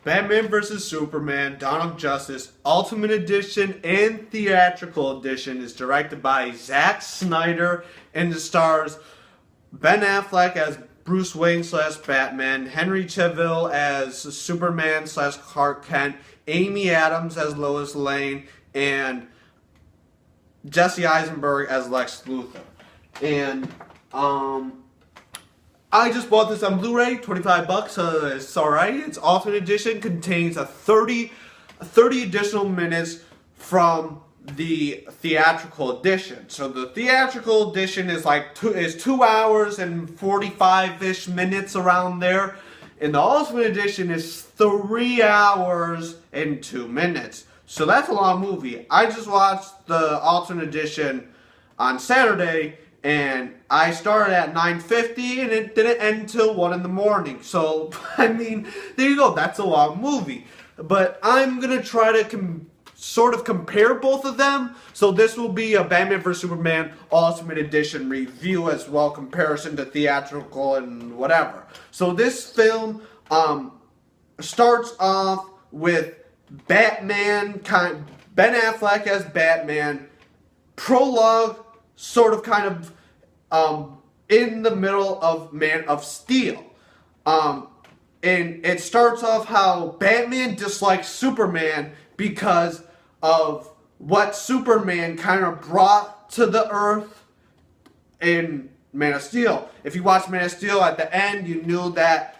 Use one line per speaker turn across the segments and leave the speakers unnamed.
Batman vs. Superman, Dawn of Justice, Ultimate Edition and Theatrical Edition is directed by Zack Snyder and it stars Ben Affleck as Bruce Wayne slash Batman, Henry Cavill as Superman slash Clark Kent, Amy Adams as Lois Lane, and Jesse Eisenberg as Lex Luthor. And I just bought this on Blu-ray, $25. It's alright. It's Ultimate Edition, contains a 30 additional minutes from the theatrical edition. So the theatrical edition is like 2 hours and 45-ish minutes around there. And the Ultimate Edition is 3 hours and 2 minutes. So that's a long movie. I just watched the Ultimate Edition on Saturday, and I started at 9:50 and it didn't end until 1 in the morning. So, I mean, there you go. That's a long movie. But I'm going to try to sort of compare both of them. So this will be a Batman vs. Superman Ultimate Edition review as well, comparison to theatrical and whatever. So this film starts off with Ben Affleck as Batman, prologue, sort of kind of in the middle of Man of Steel. And it starts off how Batman dislikes Superman because of what Superman kind of brought to the earth in Man of Steel. If you watch Man of Steel, at the end you knew that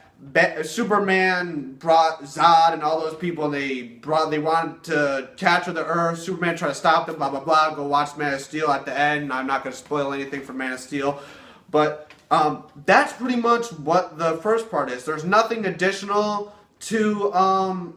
Superman brought Zod and all those people, and they wanted to capture the Earth. Superman tried to stop them, blah blah blah. Go watch Man of Steel at the end. I'm not going to spoil anything from Man of Steel, but that's pretty much what the first part is. There's nothing additional to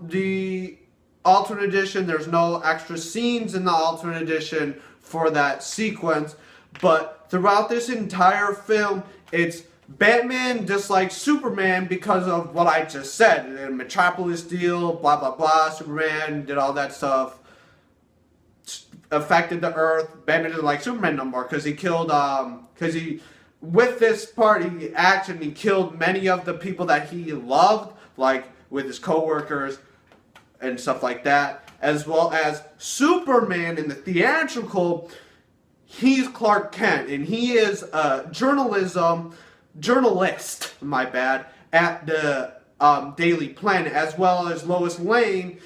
the Ultimate Edition. There's no extra scenes in the Ultimate Edition for that sequence, but throughout this entire film, it's Batman dislikes Superman because of what I just said. The Metropolis deal, blah blah blah. Superman did all that stuff, affected the Earth. Batman didn't like Superman no more because he killed, with this party action, he killed many of the people that he loved, like with his co-workers and stuff like that. As well as Superman in the theatrical, he's Clark Kent, and he is a journalist, at the Daily Planet, as well as Lois Lane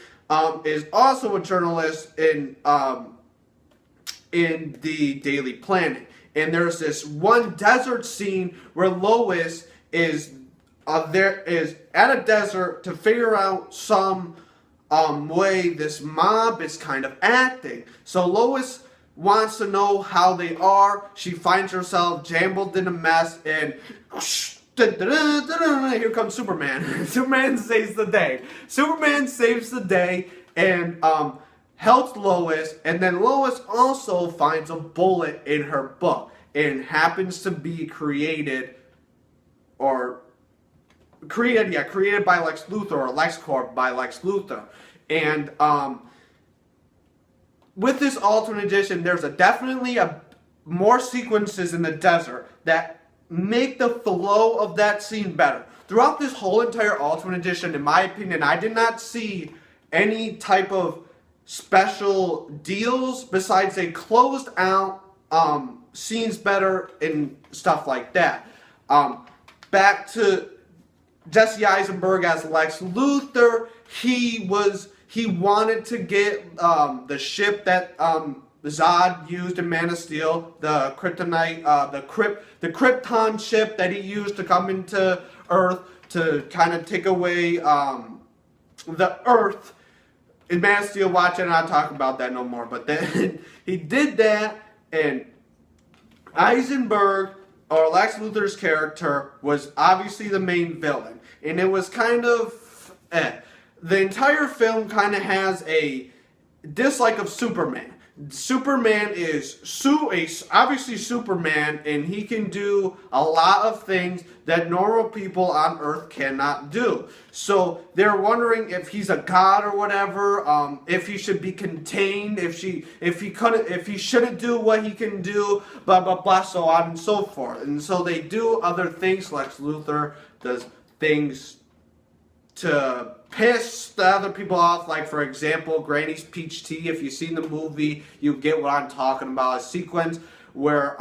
is also a journalist in the Daily Planet. And there's this one desert scene where Lois is at a desert to figure out some way this mob is kind of acting. So Lois wants to know how they are. She finds herself jumbled in a mess, and here comes Superman. Superman saves the day. Superman saves the day and helps Lois, and then Lois also finds a bullet in her book and happens to be created by Lex Luthor, or LexCorp by Lex Luthor. And with this Ultimate Edition, there's definitely more sequences in the desert that make the flow of that scene better. Throughout this whole entire Ultimate Edition, in my opinion, I did not see any type of special deals besides they closed out scenes better and stuff like that. Back to Jesse Eisenberg as Lex Luthor, he wanted to get the ship that Zod used in Man of Steel, the Kryptonite, the Krypton ship that he used to come into Earth to kind of take away the Earth. In Man of Steel, watch it, and I'll talk about that no more. But then he did that, and Eisenberg, or Lex Luthor's character, was obviously the main villain. And it was kind of the entire film kind of has a dislike of Superman. Superman is obviously Superman, and he can do a lot of things that normal people on Earth cannot do. So they're wondering if he's a god or whatever, if he should be contained, if he shouldn't do what he can do, blah blah blah, so on and so forth. And so they do other things. Lex Luthor does things to piss the other people off. Like, for example, Granny's Peach Tea. If you've seen the movie, you get what I'm talking about. A sequence where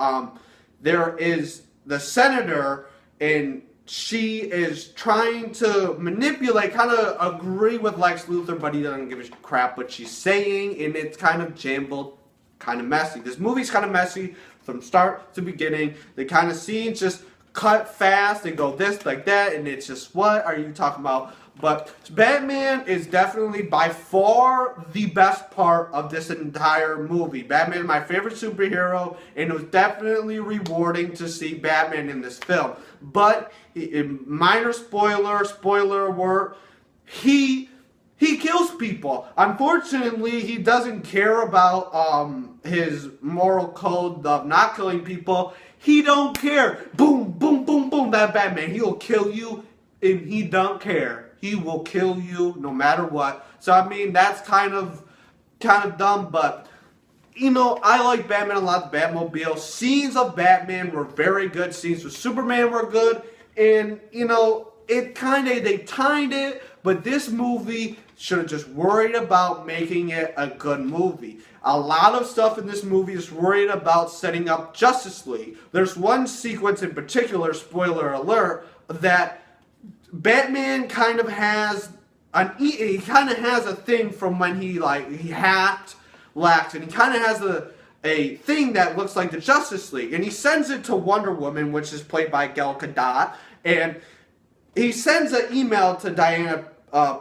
there is the senator, and she is trying to manipulate, kind of agree with Lex Luthor, but he doesn't give a crap what she's saying, and it's kind of jumbled, kind of messy. This movie's kind of messy from start to beginning. The kind of scenes just cut fast and go this, like that, and it's just, what are you talking about? But Batman is definitely by far the best part of this entire movie. Batman is my favorite superhero, and it was definitely rewarding to see Batman in this film. But, minor spoiler alert, he kills people. Unfortunately, he doesn't care about his moral code of not killing people. He don't care. Boom, boom, boom, boom, that Batman. He'll kill you, and he don't care. He will kill you no matter what. So, I mean, that's kind of dumb, but, you know, I like Batman a lot, the Batmobile. Scenes of Batman were very good. Scenes with Superman were good. And, you know, they timed it, but this movie should have just worried about making it a good movie. A lot of stuff in this movie is worried about setting up Justice League. There's one sequence in particular, spoiler alert, that Batman kind of has a thing from when he hacked Lex, and he kind of has a thing that looks like the Justice League, and he sends it to Wonder Woman, which is played by Gal Gadot, and he sends an email to Diana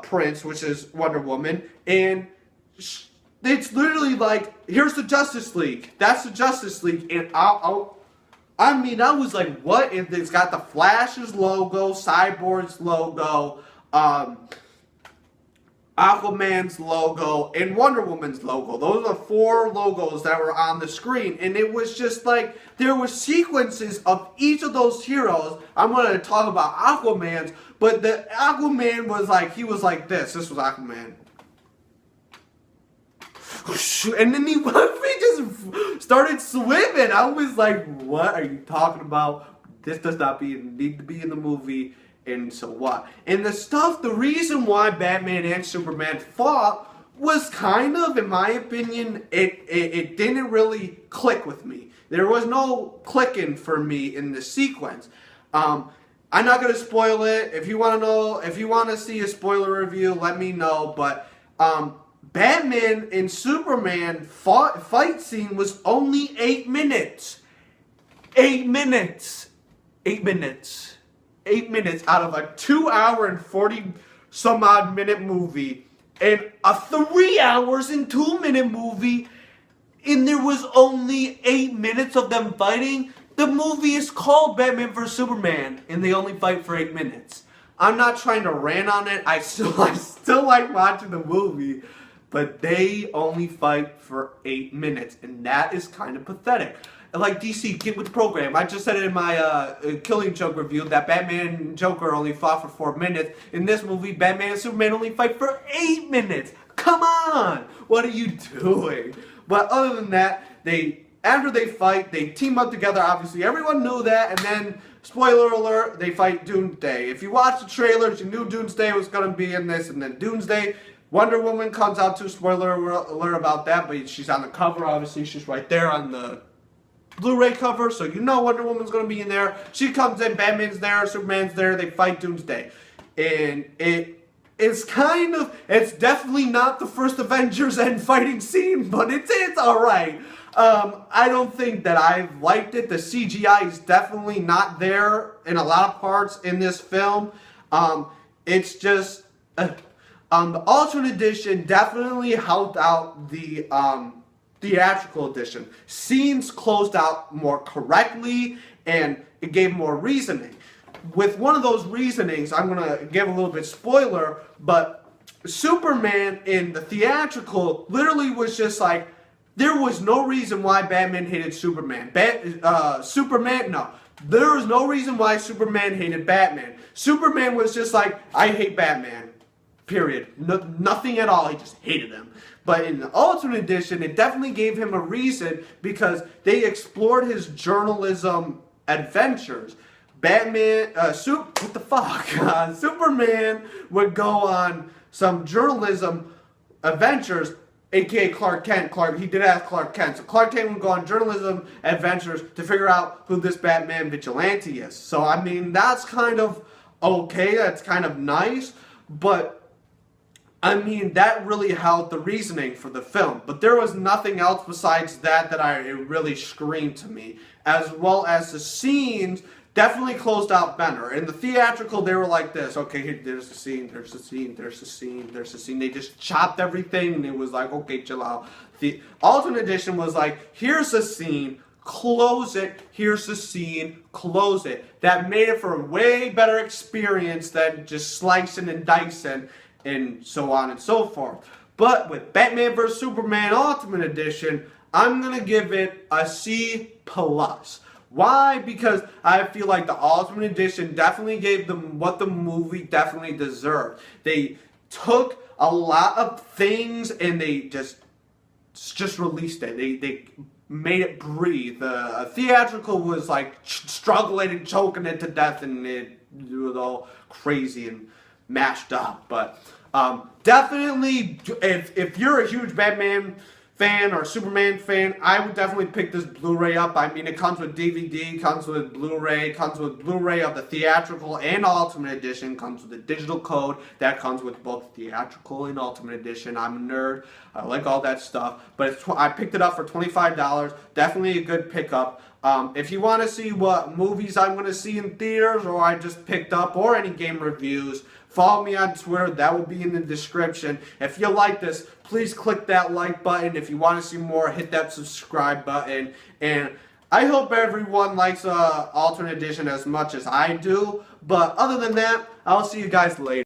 Prince, which is Wonder Woman, and it's literally like, here's the Justice League, that's the Justice League, and I was like, what? It's got the Flash's logo, Cyborg's logo, Aquaman's logo, and Wonder Woman's logo. Those are the 4 logos that were on the screen. And it was just like, there were sequences of each of those heroes. I'm going to talk about Aquaman's, but the Aquaman was like, he was like this. This was Aquaman. And then he just started swimming. I was like, what are you talking about? This does not need to be in the movie, and so what? And the reason why Batman and Superman fought was kind of, in my opinion, it didn't really click with me. There was no clicking for me in the sequence. I'm not going to spoil it. If you want to see a spoiler review, let me know. But Batman and Superman fight scene was only 8 minutes. 8 minutes. 8 minutes. 8 minutes out of a 2 hour and 40 some odd minute movie, and a 3 hours and 2 minute movie, and there was only 8 minutes of them fighting. The movie is called Batman vs Superman, and they only fight for 8 minutes. I'm not trying to rant on it. I still like watching the movie. But they only fight for 8 minutes, and that is kind of pathetic. Like, DC, get with the program. I just said it in my Killing Joke review that Batman and Joker only fought for 4 minutes. In this movie, Batman and Superman only fight for 8 minutes. Come on! What are you doing? But other than that, after they fight, they team up together. Obviously, everyone knew that, and then, spoiler alert, they fight Doomsday. If you watch the trailers, you knew Doomsday was going to be in this, and then Doomsday, Wonder Woman comes out too, spoiler alert about that, but she's on the cover, obviously, she's right there on the Blu-ray cover, so you know Wonder Woman's going to be in there. She comes in, Batman's there, Superman's there, they fight Doomsday. And it's definitely not the first Avengers end fighting scene, but it's alright. I don't think that I've liked it. The CGI is definitely not there in a lot of parts in this film. It's just... the alternate edition definitely helped out the theatrical edition. Scenes closed out more correctly, and it gave more reasoning. With one of those reasonings, I'm going to give a little bit spoiler, but Superman in the theatrical literally was just like, there was no reason why Batman hated Superman. No. There was no reason why Superman hated Batman. Superman was just like, I hate Batman. Period. Nothing at all. He just hated him. But in the alternate edition, it definitely gave him a reason because they explored his journalism adventures. Superman would go on some journalism adventures, aka Clark Kent. He did ask Clark Kent. So Clark Kent would go on journalism adventures to figure out who this Batman vigilante is. So I mean, that's kind of okay. That's kind of nice, but I mean, that really held the reasoning for the film. But there was nothing else besides that it really screamed to me. As well as the scenes definitely closed out better. In the theatrical, they were like this. Okay, here, there's the scene, there's the scene, there's the scene, there's the scene. They just chopped everything and it was like, okay, chill out. The alternate edition was like, here's the scene, close it, here's the scene, close it. That made it for a way better experience than just slicing and dicing and so on and so forth. But with Batman vs. Superman Ultimate Edition, I'm going to give it a C+. Why? Because I feel like the Ultimate Edition definitely gave them what the movie definitely deserved. They took a lot of things and they just released it. They made it breathe. The theatrical was like struggling and choking it to death, and it was all crazy and mashed up. But definitely, if you're a huge Batman fan or Superman fan, I would definitely pick this Blu-ray up. I mean, it comes with DVD, comes with Blu-ray, comes with Blu-ray of the theatrical and Ultimate Edition, comes with a digital code that comes with both theatrical and Ultimate Edition. I'm a nerd. I like all that stuff. But I picked it up for $25. Definitely a good pickup. If you want to see what movies I'm going to see in theaters or I just picked up or any game reviews, follow me on Twitter. That will be in the description. If you like this, please click that like button. If you want to see more, hit that subscribe button. And I hope everyone likes Alternate Edition as much as I do. But other than that, I'll see you guys later.